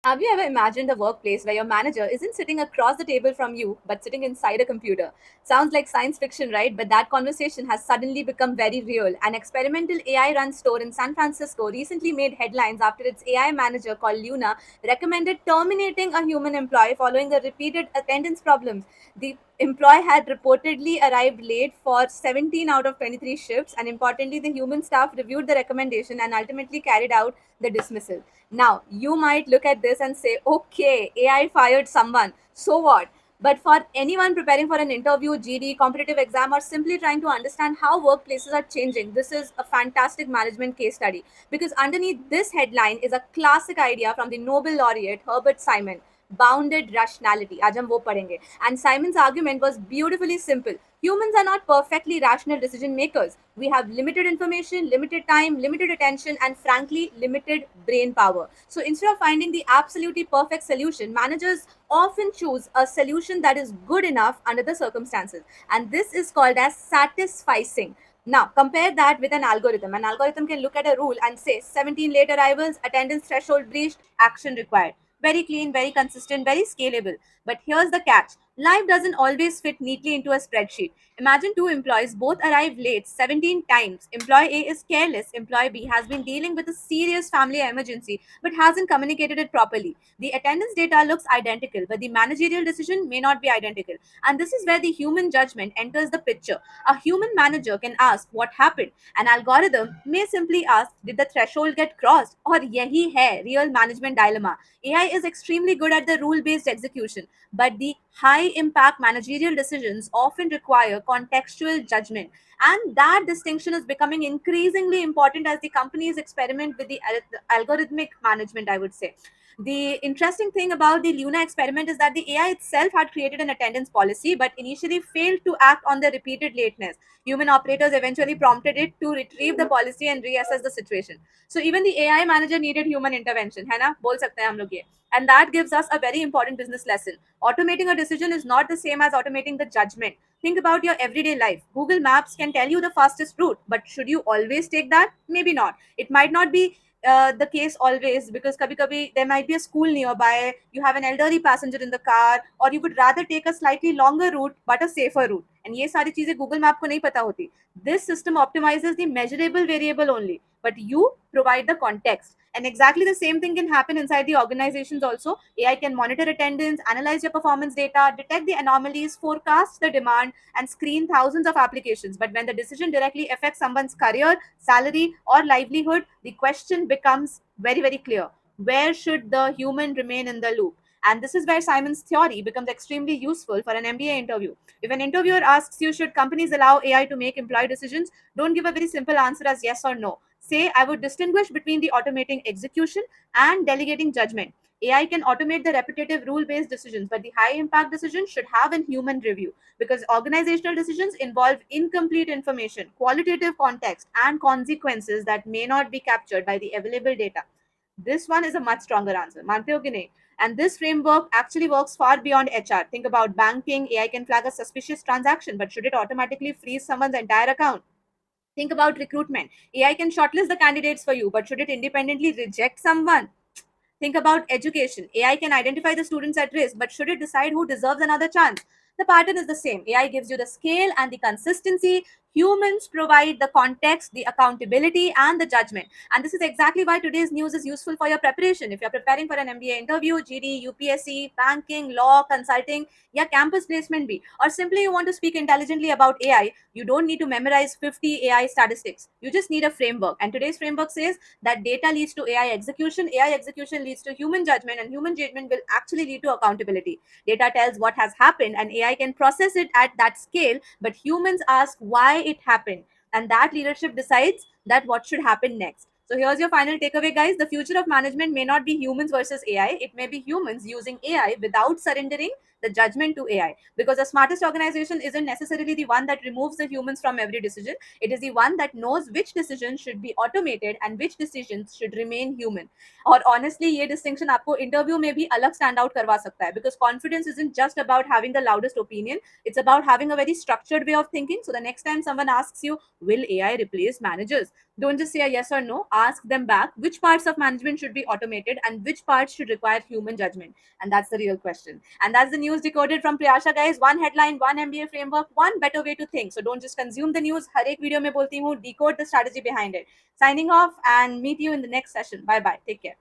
Have you ever imagined a workplace where your manager isn't sitting across the table from you, but sitting inside a computer? Sounds like science fiction, right? But that conversation has suddenly become very real. An experimental AI run store in San Francisco recently made headlines after its AI manager called Luna recommended terminating a human employee following the repeated attendance problems. The employee had reportedly arrived late for 17 out of 23 shifts, and importantly, the human staff reviewed the recommendation and ultimately carried out the dismissal. Now, you might look at this and say, okay, AI fired someone. So what? But for anyone preparing for an interview, GD, competitive exam, or simply trying to understand how workplaces are changing, this is a fantastic management case study. Because underneath this headline is a classic idea from the Nobel laureate Herbert Simon, bounded rationality. आज हम वो पढ़ेंगे. And Simon's argument was beautifully simple. Humans are not perfectly rational decision makers. We have limited information, limited time, limited attention, and frankly, limited brain power. So instead of finding the absolutely perfect solution, managers often choose a solution that is good enough under the circumstances. And this is called as satisficing. Now, compare that with an algorithm. An algorithm can look at a rule and say 17 late arrivals, attendance threshold breached, action required. Very clean, very consistent, very scalable. But here's the catch: life doesn't always fit neatly into a spreadsheet. Imagine two employees both arrive late 17 times. Employee A is careless. Employee B has been dealing with a serious family emergency but hasn't communicated it properly. The attendance data looks identical, but the managerial decision may not be identical. And this is where the human judgment enters the picture. A human manager can ask what happened. An algorithm may simply ask, did the threshold get crossed? Or yahi hai, real management dilemma. AI is extremely good at the rule based execution, but the high impact managerial decisions often require contextual judgment. And that distinction is becoming increasingly important as the companies experiment with the algorithmic management, I would say. The interesting thing about the Luna experiment is that the AI itself had created an attendance policy but initially failed to act on the repeated lateness. Human operators eventually prompted it to retrieve the policy and reassess the situation. So even the AI manager needed human intervention, है ना? बोल सकते हैं हम लोग ये. And that gives us a very important business lesson. Automating a decision is not the same as automating the judgment. Think about your everyday life. Google Maps can tell you the fastest route, but should you always take that? Maybe not. It might not be the case always, because kabhi kabhi there might be a school nearby, you have an elderly passenger in the car, or you would rather take a slightly longer route but a safer route. And ये सारी चीजें Google Map को नहीं पता होती. This system optimizes the measurable variable only, but you provide the context. And exactly the same thing can happen inside the organizations also. AI can monitor attendance, analyze your performance data, detect the anomalies, forecast the demand, and screen thousands of applications. But when the decision directly affects someone's career, salary, or livelihood, the question becomes very, very clear. Where should the human remain in the loop? And this is where Simon's theory becomes extremely useful for an MBA interview. If an interviewer asks you, should companies allow AI to make employee decisions, don't give a very simple answer as yes or no. Say, I would distinguish between the automating execution and delegating judgment. AI can automate the repetitive rule based decisions, but the high impact decisions should have a human review, because organizational decisions involve incomplete information, qualitative context, and consequences that may not be captured by the available data. This one is a much stronger answer. मानते हो कि नहीं? And this framework actually works far beyond HR. Think about banking. AI can flag a suspicious transaction, but should it automatically freeze someone's entire account? Think about recruitment. AI can shortlist the candidates for you, but should it independently reject someone? Think about education. AI can identify the students at risk, but should it decide who deserves another chance? The pattern is the same. AI gives you the scale and the consistency. Humans provide the context, the accountability, and the judgment. And this is exactly why today's news is useful for your preparation. If you're preparing for an MBA interview, GD, UPSC, banking, law, consulting, yeah, campus placement B, or simply you want to speak intelligently about AI, you don't need to memorize 50 AI statistics. You just need a framework. And today's framework says that data leads to AI execution leads to human judgment, and human judgment will actually lead to accountability. Data tells what has happened, and AI can process it at that scale, but humans ask why it happened, and that leadership decides that what should happen next. So here's your final takeaway, guys. The future of management may not be humans versus AI. It may be humans using AI without surrendering the judgment to AI. Because the smartest organization isn't necessarily the one that removes the humans from every decision. It is the one that knows which decisions should be automated and which decisions should remain human. और honestly ये distinction आपको interview में भी अलग stand out करवा सकता है, because confidence isn't just about having the loudest opinion, it's about having a very structured way of thinking. So the next time someone asks you, will AI replace managers, don't just say a yes or no, ask them back which parts of management should be automated and which parts should require human judgment. And that's the real question. And that's the news decoded from Priyasha, guys. One headline, one MBA framework, one better way to think. So don't just consume the news. हर एक video में बोलती हूँ, decode the strategy behind it. Signing off and meet you in the next session. Bye bye. Take care.